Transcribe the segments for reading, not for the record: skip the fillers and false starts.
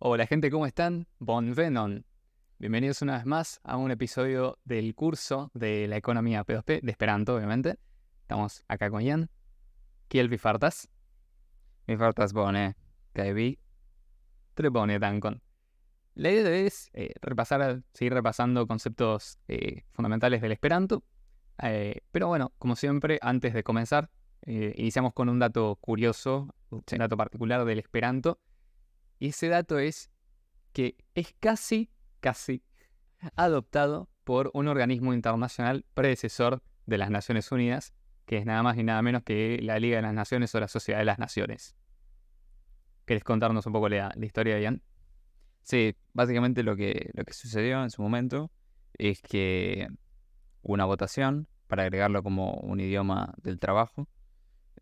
Hola gente, ¿cómo están? Bonvenon. Bienvenidos una vez más a un episodio del curso de la economía P2P, de Esperanto, obviamente. Estamos acá con Ian. Kiel vi fartas? Mi fartas bone, kaj vi? Tre bone, dankon. La idea es seguir repasando conceptos fundamentales del Esperanto. Pero bueno, como siempre, antes de comenzar, iniciamos con un dato curioso, un Sí. dato particular del Esperanto. Y ese dato es que es casi adoptado por un organismo internacional predecesor de las Naciones Unidas, que es nada más y nada menos que la Liga de las Naciones o la Sociedad de las Naciones. ¿Querés contarnos un poco la historia de Ian? Sí, básicamente lo que sucedió en su momento es que hubo una votación para agregarlo como un idioma del trabajo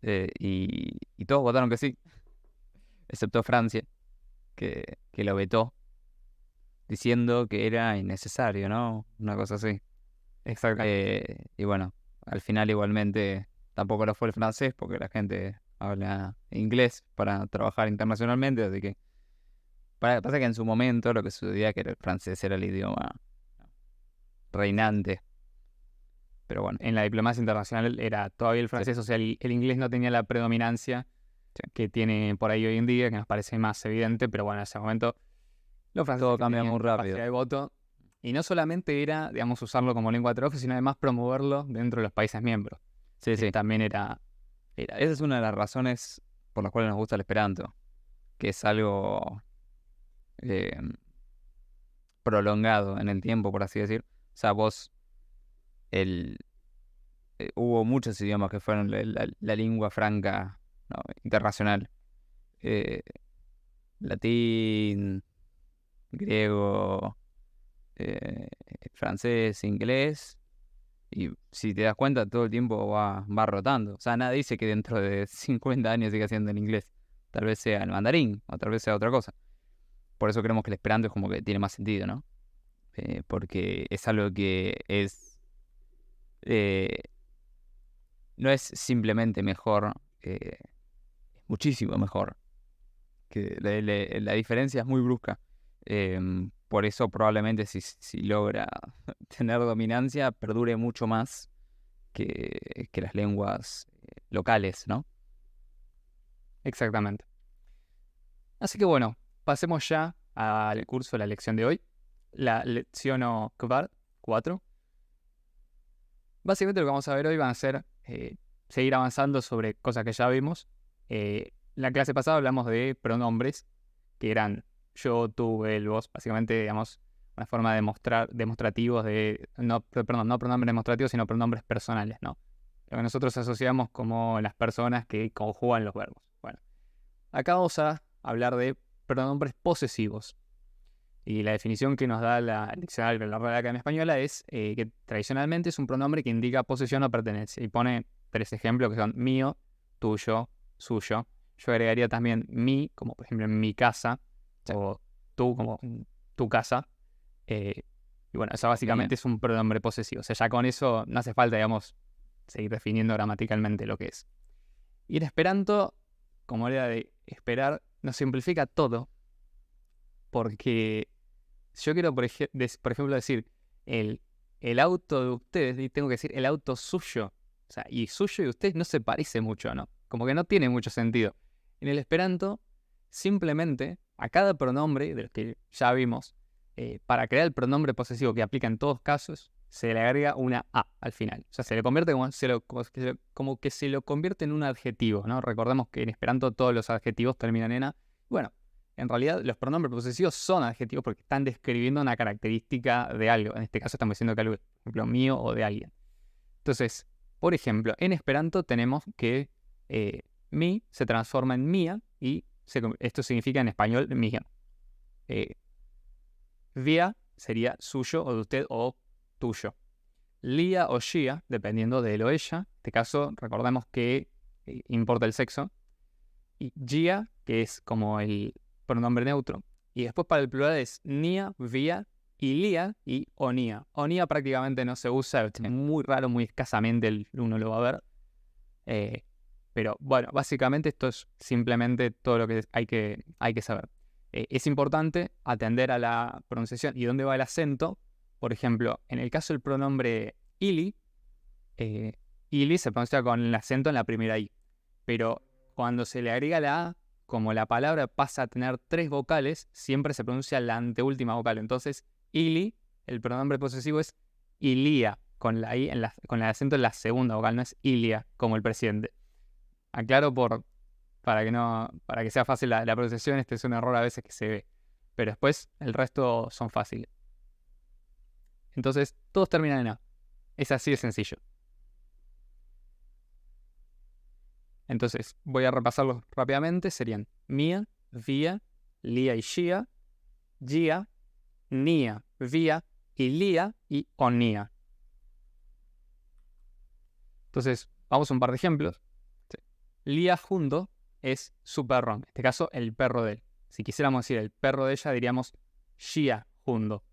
y todos votaron que sí, excepto Francia, que lo vetó diciendo que era innecesario, ¿no? Una cosa así. Exactamente. Y bueno, al final igualmente tampoco lo fue el francés porque la gente habla inglés para trabajar internacionalmente, así que pasa que en su momento lo que sucedía que el francés era el idioma reinante, pero bueno, En la diplomacia internacional era todavía el sí, francés, o sea, el inglés no tenía la predominancia sí. que tiene por ahí hoy en día, que nos parece más evidente, pero bueno, en ese momento los franceses Todo que cambia tenían muy capacidad rápido. de voto, y no solamente era, digamos, usarlo como lengua de trabajo, sino además promoverlo dentro de los países miembros, Sí, que sí. también era Esa es una de las razones por las cuales nos gusta el Esperanto, que es algo eh, prolongado en el tiempo, por así decir. O sea, el, hubo muchos idiomas que fueron la lengua franca, ¿no? Internacional. Eh, Latín, griego, eh, francés, inglés. Y si te das cuenta, todo el tiempo va rotando. O sea, nada dice que dentro de 50 años siga siendo el inglés. Tal vez sea el mandarín, o tal vez sea otra cosa. Por eso creemos que el esperanto es como que tiene más sentido, ¿no? Porque es algo que eh, no es simplemente mejor, es muchísimo mejor. Que la diferencia es muy brusca. Por eso probablemente si logra tener dominancia, perdure mucho más que las lenguas locales, ¿no? exactamente. Así que bueno, pasemos ya al curso de la lección de hoy, la lección Quart 4. Básicamente lo que vamos a ver hoy van a ser seguir avanzando sobre cosas que ya vimos. La clase pasada hablamos de pronombres, que eran yo, tú, él, vos, básicamente, digamos, una forma de demostrar demostrativos no pronombres demostrativos, sino pronombres personales, ¿no? Lo que nosotros asociamos como las personas que conjugan los verbos. Bueno, acá vamos a hablar de pronombres posesivos. Y la definición que nos da la diccionario de la Real Academia Española es que tradicionalmente es un pronombre que indica posesión o pertenencia. Y pone tres ejemplos que son mío, tuyo, suyo. Yo agregaría también mi, como por ejemplo en mi casa, Sí, o tú, como tu casa. Eh, y bueno, eso básicamente mía. es un pronombre posesivo. O sea, ya con eso no hace falta, digamos, seguir definiendo gramaticalmente lo que es. Y en Esperanto, como era de esperar, nos simplifica todo, porque si yo quiero, por ejemplo, decir el, el auto de ustedes, y tengo que decir el auto suyo. O sea, y suyo y ustedes no se parece mucho, ¿no? Como que no tiene mucho sentido. En el Esperanto, simplemente a cada pronombre, de los que ya vimos, para crear el pronombre posesivo que aplica en todos casos, se le agrega una A al final. O sea, se le convierte como que se lo convierte en un adjetivo, ¿no? Recordemos que en Esperanto todos los adjetivos terminan en A. Bueno, en realidad, los pronombres posesivos son adjetivos porque están describiendo una característica de algo. En este caso, estamos diciendo que algo es, por ejemplo, mío o de alguien. Entonces, por ejemplo, en Esperanto tenemos que mi se transforma en mía y esto significa en español mía. Eh, Via sería suyo o de usted o tuyo. Lia o Shia, dependiendo de él o ella. En este caso, recordemos que importa el sexo. Y Gia, que es como el pronombre neutro. Y después para el plural es Nia, Via, Ilia y Onia. Onia prácticamente no se usa, es Sí. muy raro, muy escasamente uno lo va a ver. Pero bueno, básicamente esto es simplemente todo lo que hay que saber. Es importante atender a la pronunciación y dónde va el acento. Por ejemplo, en el caso del pronombre ili, ili se pronuncia con el acento en la primera i. Pero cuando se le agrega la a, como la palabra pasa a tener 3 vocales, siempre se pronuncia la anteúltima vocal. Entonces, ili, el pronombre posesivo es ilia, con la i con el acento en la segunda vocal, no es ilia, como el presidente. Aclaro para que sea fácil la pronunciación, este es un error a veces que se ve. Pero después el resto son fáciles. Entonces, todos terminan en a. Es así de sencillo. Entonces, voy a repasarlos rápidamente. Serían mia, via, lia y shia, gia, nia, via, ilia y onia. Entonces, vamos a un par de ejemplos. Lia Jundo es su perro, en este caso el perro de él. Si quisiéramos decir el perro de ella, diríamos Shia Jundo.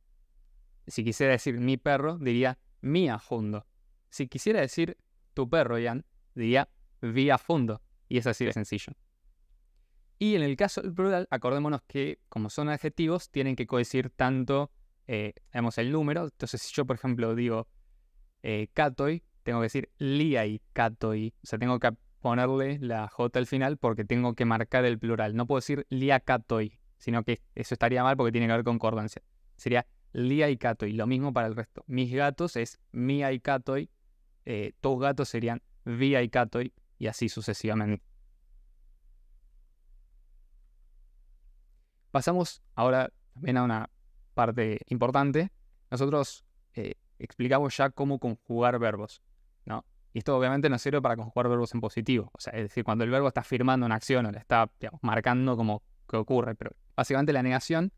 Si quisiera decir mi perro, diría Mia Jundo. Si quisiera decir tu perro, Ian, diría Via Fundo. Y es así de sencillo. Y en el caso del plural, acordémonos que como son adjetivos, tienen que coincidir tanto, el número. Entonces, si yo, por ejemplo, digo katoi, tengo que decir liai katoi. O sea, tengo que ponerle la J al final porque tengo que marcar el plural. No puedo decir lia katoi, sino que eso estaría mal porque tiene que haber concordancia. Sería lia y katoi. Lo mismo para el resto. Mis gatos es mia y katoi. Tus gatos serían via y katoi. Y así sucesivamente. Pasamos ahora también a una parte importante. Nosotros explicamos ya cómo conjugar verbos, ¿no? Y esto obviamente nos sirve para conjugar verbos en positivo. O sea, es decir, cuando el verbo está afirmando una acción o la está, digamos, marcando como que ocurre. Pero básicamente la negación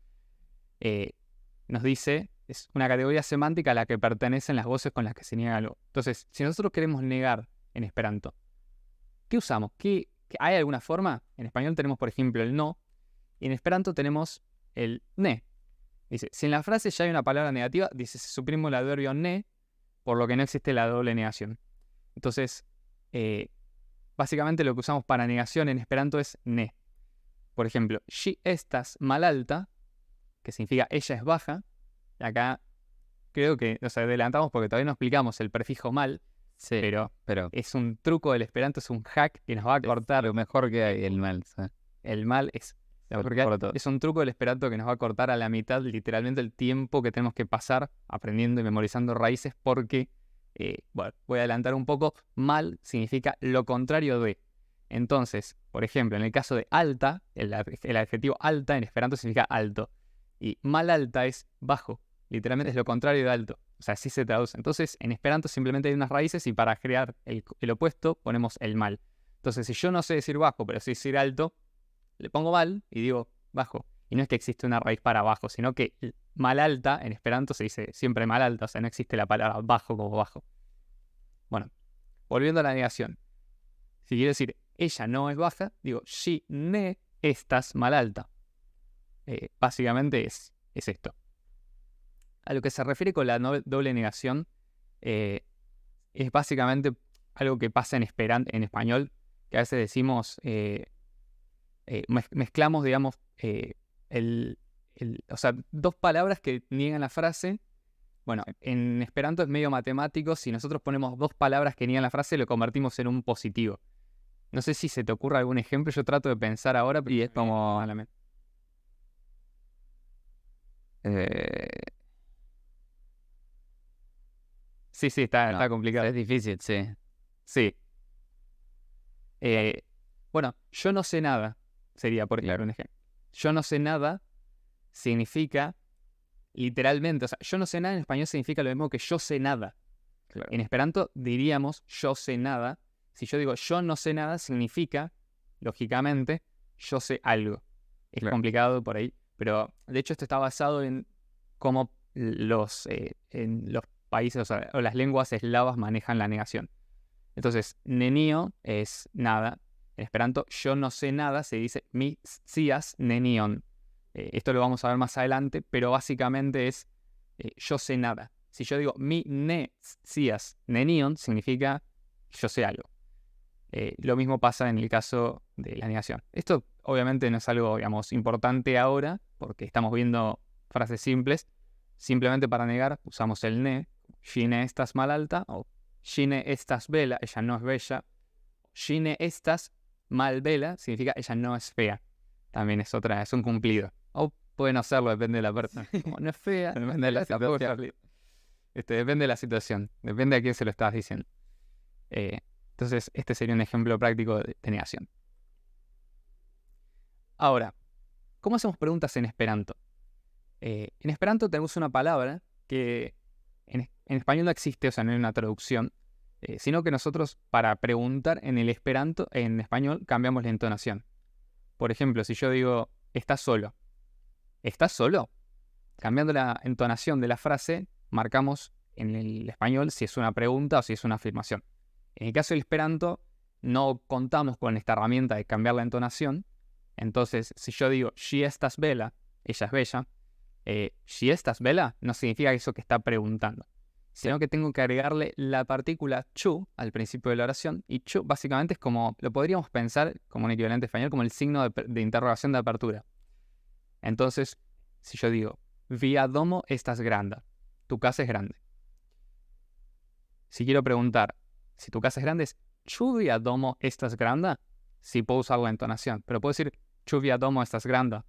nos dice, es una categoría semántica a la que pertenecen las voces con las que se niega algo. Entonces, si nosotros queremos negar en Esperanto, ¿qué usamos? ¿Hay alguna forma? En español tenemos, por ejemplo, el no. Y en Esperanto tenemos el ne. Dice, si en la frase ya hay una palabra negativa, dice, se suprime el adverbio ne, por lo que no existe la doble negación. Entonces, básicamente lo que usamos para negación en Esperanto es ne. Por ejemplo, ŝi estas malalta, que significa ella es baja. Y acá creo que nos adelantamos porque todavía no explicamos el prefijo mal. Sí, pero es un truco del Esperanto, es un hack que nos va a cortar. Lo mejor que hay, el mal. ¿Sí? El mal es un truco del Esperanto que nos va a cortar a la mitad literalmente el tiempo que tenemos que pasar aprendiendo y memorizando raíces porque, voy a adelantar un poco, mal significa lo contrario de. Entonces, por ejemplo, en el caso de alta, el adjetivo alta en Esperanto significa alto. Y mal alta es bajo, literalmente es lo contrario de alto. O sea, así se traduce. Entonces, en Esperanto simplemente hay unas raíces y para crear el opuesto ponemos el mal. Entonces, si yo no sé decir bajo, pero sé decir alto, le pongo mal y digo bajo. Y no es que existe una raíz para bajo, sino que mal alta en Esperanto se dice siempre mal alta. O sea, no existe la palabra bajo como bajo. Bueno, volviendo a la negación. Si quiero decir ella no es baja, digo ŝi ne estas mal alta. Básicamente es esto. A lo que se refiere con la doble negación, es básicamente algo que pasa en español, que a veces decimos, mezclamos, digamos, o sea, dos palabras que niegan la frase. Bueno, en Esperanto es medio matemático, si nosotros ponemos dos palabras que niegan la frase, lo convertimos en un positivo. No sé si se te ocurre algún ejemplo, yo trato de pensar ahora, y es como... Sí, está complicado. Es difícil, sí. Sí. Bueno, yo no sé nada, sería por ejemplo un ejemplo. Yo no sé nada significa, literalmente, o sea, yo no sé nada en español significa lo mismo que yo sé nada. Claro. En Esperanto diríamos yo sé nada. Si yo digo yo no sé nada, significa, lógicamente, yo sé algo. Es complicado por ahí, pero de hecho esto está basado en cómo en los países o las lenguas eslavas manejan la negación. Entonces, nenio es nada. En Esperanto, yo no sé nada, se dice mi scias nenion. Esto lo vamos a ver más adelante, pero básicamente es yo sé nada. Si yo digo mi ne scias nenion, significa yo sé algo. Lo mismo pasa en el caso de la negación. Esto obviamente no es algo, digamos, importante ahora, porque estamos viendo frases simples. Simplemente para negar usamos el ne. Gine estás mal alta, o Gine estás bella, ella no es bella. Gine estás mal bella significa ella no es fea. También es un cumplido. O pueden hacerlo, depende de la persona. Como no es fea, depende de la situación. Depende de la situación, depende a quién se lo estás diciendo. Entonces, este sería un ejemplo práctico de negación. Ahora, ¿cómo hacemos preguntas en Esperanto? En Esperanto tenemos una palabra que en español no existe, o sea, no hay una traducción, sino que nosotros para preguntar en el Esperanto, en español, cambiamos la entonación. Por ejemplo, si yo digo, ¿estás solo? ¿Estás solo? Cambiando la entonación de la frase, marcamos en el español si es una pregunta o si es una afirmación. En el caso del Esperanto, no contamos con esta herramienta de cambiar la entonación. Entonces, si yo digo, "Ŝi estas bella", ella es bella, "ŝi estas bella" no significa eso que está preguntando, sino que tengo que agregarle la partícula "chu" al principio de la oración, y "chu" básicamente es como, lo podríamos pensar como un equivalente español, como el signo de interrogación de apertura. Entonces, si yo digo, "Via domo estas granda", tu casa es grande. Si quiero preguntar, si tu casa es grande, es "Ĉu via domo estas granda", sí puedo usar la entonación, pero puedo decir "Ĉu via domo estas granda"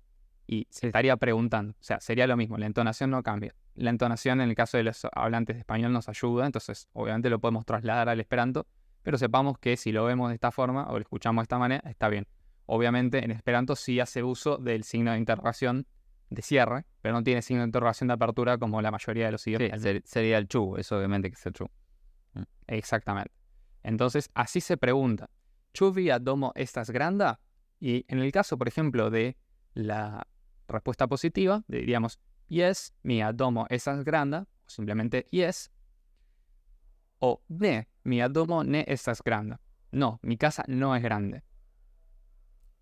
y se estaría preguntando. O sea, sería lo mismo, la entonación no cambia. La entonación en el caso de los hablantes de español nos ayuda, entonces obviamente lo podemos trasladar al Esperanto, pero sepamos que si lo vemos de esta forma o lo escuchamos de esta manera, está bien. Obviamente en Esperanto sí hace uso del signo de interrogación de cierre, pero no tiene signo de interrogación de apertura como la mayoría de los idiomas. Sí, sería el chu, eso obviamente que es el chu. Exactamente. Entonces, así se pregunta, "Ĉu via domo estas granda?" Y en el caso, por ejemplo, de la respuesta positiva, diríamos, "Yes, mia domo estas granda", o simplemente "yes", o "Ne, mia domo ne estas granda", no, mi casa no es grande.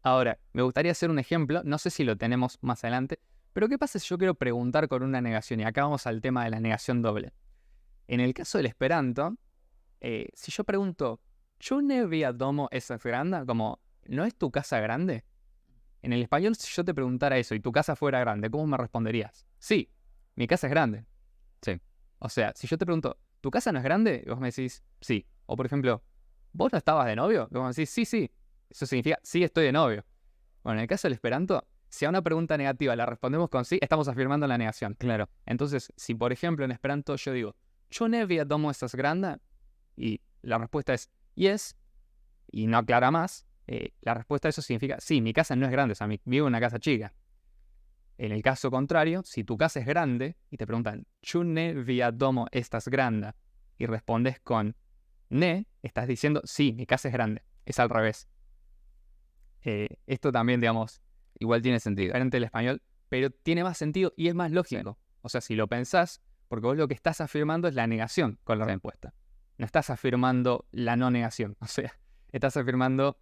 Ahora, me gustaría hacer un ejemplo, no sé si lo tenemos más adelante, pero ¿qué pasa si yo quiero preguntar con una negación? Y acá vamos al tema de la negación doble. En el caso del Esperanto, si yo pregunto, "Ĉu ne via domo estas granda?", como, ¿no es tu casa grande? En el español, si yo te preguntara eso y tu casa fuera grande, ¿cómo me responderías? Sí, mi casa es grande. Sí. O sea, si yo te pregunto, ¿tu casa no es grande? Y vos me decís, sí. O por ejemplo, ¿vos no estabas de novio? Y vos me decís, sí, sí. Eso significa, sí, estoy de novio. Bueno, en el caso del Esperanto, si a una pregunta negativa la respondemos con sí, estamos afirmando la negación. Claro. Entonces, si por ejemplo en Esperanto yo digo, "Ĉu ne via domo estas granda?", y la respuesta es yes, y no aclara más, la respuesta a eso significa, sí, mi casa no es grande, o sea, vivo en una casa chica. En el caso contrario, si tu casa es grande y te preguntan, "Ĉu ne via domo estas granda?", y respondes con ne, estás diciendo, sí, mi casa es grande. Es al revés. Esto también, digamos, Igual tiene sentido. diferente del español, pero tiene más sentido y es más lógico. Sí. O sea, si lo pensás, porque vos lo que estás afirmando es la negación con la respuesta. No estás afirmando la no negación. O sea, estás afirmando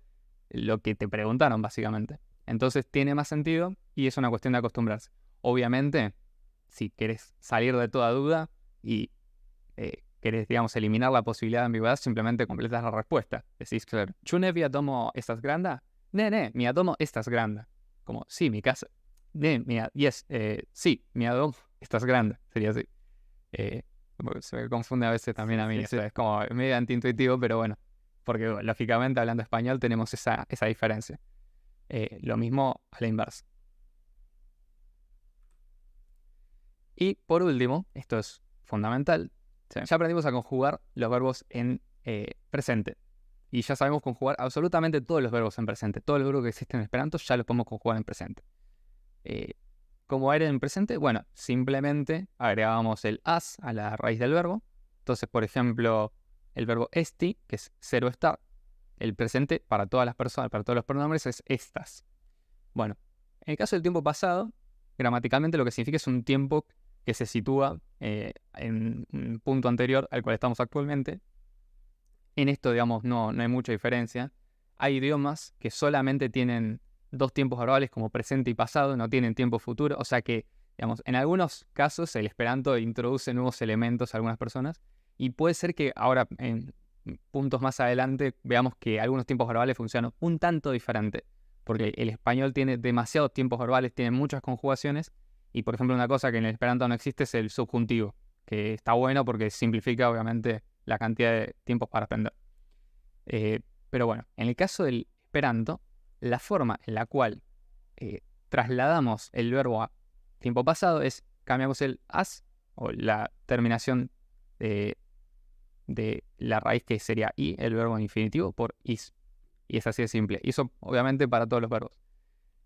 lo que te preguntaron, básicamente. Entonces tiene más sentido y es una cuestión de acostumbrarse. Obviamente, si querés salir de toda duda y querés, digamos, eliminar la posibilidad de ambigüedad, simplemente completas la respuesta. Decís, claro, "Ĉu ne via domo estas granda?". Ne, mia domo estas granda. Como, sí, mi casa. Sí, mia domo estas granda. Sería así. Se me confunde a veces también a mí. Sí, O sea, es como medio antiintuitivo, pero bueno. Porque lógicamente hablando español tenemos esa diferencia. Lo mismo a la inversa. Y por último, esto es fundamental, Sí. ya aprendimos a conjugar los verbos en presente. Y ya sabemos conjugar absolutamente todos los verbos en presente. Todos los verbos que existen en Esperanto ya los podemos conjugar en presente. ¿Cómo era en presente? Bueno, simplemente agregábamos el as a la raíz del verbo. Entonces, por ejemplo, el verbo esti, que es cero estar, el presente para todas las personas, para todos los pronombres es estas. Bueno, en el caso del tiempo pasado, gramaticalmente lo que significa es un tiempo que se sitúa en un punto anterior al cual estamos actualmente. En esto, digamos, no hay mucha diferencia. Hay idiomas que solamente tienen dos tiempos verbales como presente y pasado, no tienen tiempo futuro. O sea que, digamos, en algunos casos el Esperanto introduce nuevos elementos a algunas personas y puede ser que ahora, en puntos más adelante, veamos que algunos tiempos verbales funcionan un tanto diferente. porque el español tiene demasiados tiempos verbales, tiene muchas conjugaciones, y por ejemplo una cosa que en el esperanto no existe es el subjuntivo, que está bueno porque simplifica obviamente la cantidad de tiempos para aprender. Pero bueno, en el caso del esperanto, la forma en la cual trasladamos el verbo a tiempo pasado es cambiamos el as o la terminación de la raíz que sería i, el verbo en infinitivo, por is. Y es así de simple. Y eso obviamente para todos los verbos.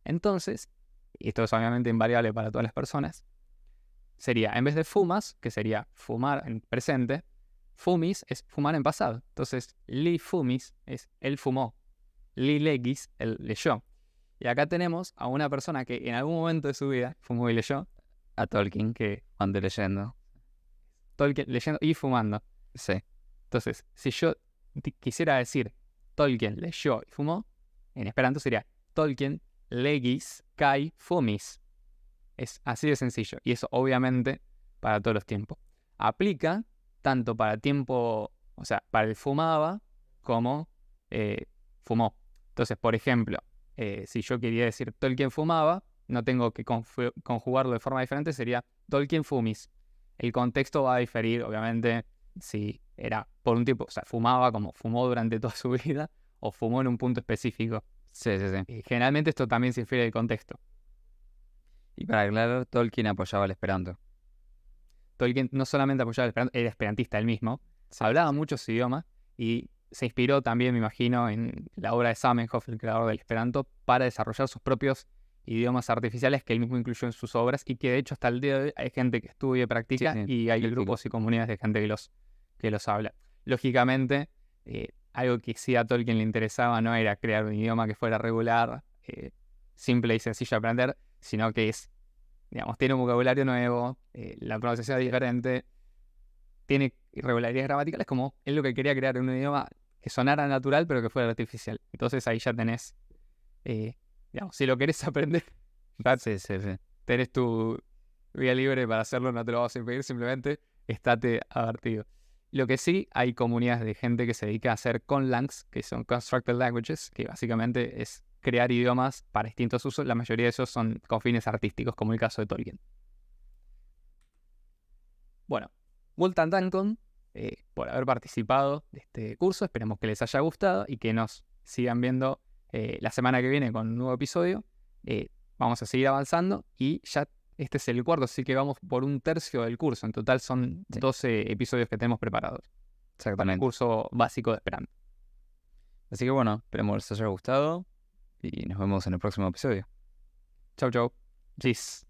Entonces, y esto es obviamente invariable para todas las personas, sería en vez de fumas, que sería fumar en presente, fumis es fumar en pasado. Entonces, li fumis es él fumó. Li legis, él leyó. Y acá tenemos a una persona que en algún momento de su vida fumó y leyó. A Tolkien, que ande leyendo. Tolkien leyendo y fumando. Sí. Entonces, si yo quisiera decir Tolkien leyó y fumó, en esperanto sería Tolkien legis kai fumis. Es así de sencillo. Y eso obviamente para todos los tiempos. Aplica tanto para tiempo, o sea, para el fumaba como fumó. Entonces, por ejemplo, si yo quería decir Tolkien fumaba, no tengo que conjugarlo de forma diferente, sería Tolkien fumis. El contexto va a diferir, obviamente, si era por un tiempo, o sea, fumaba como fumó durante toda su vida, o fumó en un punto específico. Sí. Generalmente esto también se infiere del contexto. Y para aclarar, Tolkien apoyaba el esperanto. Tolkien no solamente apoyaba el esperanto, era esperantista él mismo, hablaba muchos idiomas y se inspiró también, me imagino, en la obra de Zamenhof, el creador del esperanto, para desarrollar sus propios idiomas artificiales que él mismo incluyó en sus obras y que de hecho hasta el día de hoy hay gente que estudia y practica y hay grupos y comunidades de gente que los habla. Lógicamente, algo que sí a Tolkien le interesaba no era crear un idioma que fuera regular, simple y sencillo de aprender, sino que es, digamos, tiene un vocabulario nuevo, la pronunciación es diferente, tiene irregularidades gramaticales, como él lo que quería crear un idioma que sonara natural pero que fuera artificial. Entonces ahí ya tenés, digamos, si lo querés aprender, tenés tu vía libre para hacerlo, no te lo vas a impedir, simplemente estate advertido. Lo que sí, hay comunidades de gente que se dedica a hacer conlangs, que son constructed languages, que básicamente es crear idiomas para distintos usos. La mayoría de esos son con fines artísticos, como el caso de Tolkien. Bueno, Multan Dankon por haber participado de este curso. Esperemos que les haya gustado y que nos sigan viendo la semana que viene con un nuevo episodio. Vamos a seguir avanzando y ya este es el cuarto, así que vamos por un tercio del curso. En total son 12 episodios que tenemos preparados. Exactamente. Para el curso básico de Esperanto. Así que bueno, esperemos que les haya gustado y nos vemos en el próximo episodio. Chau, chau. Gis.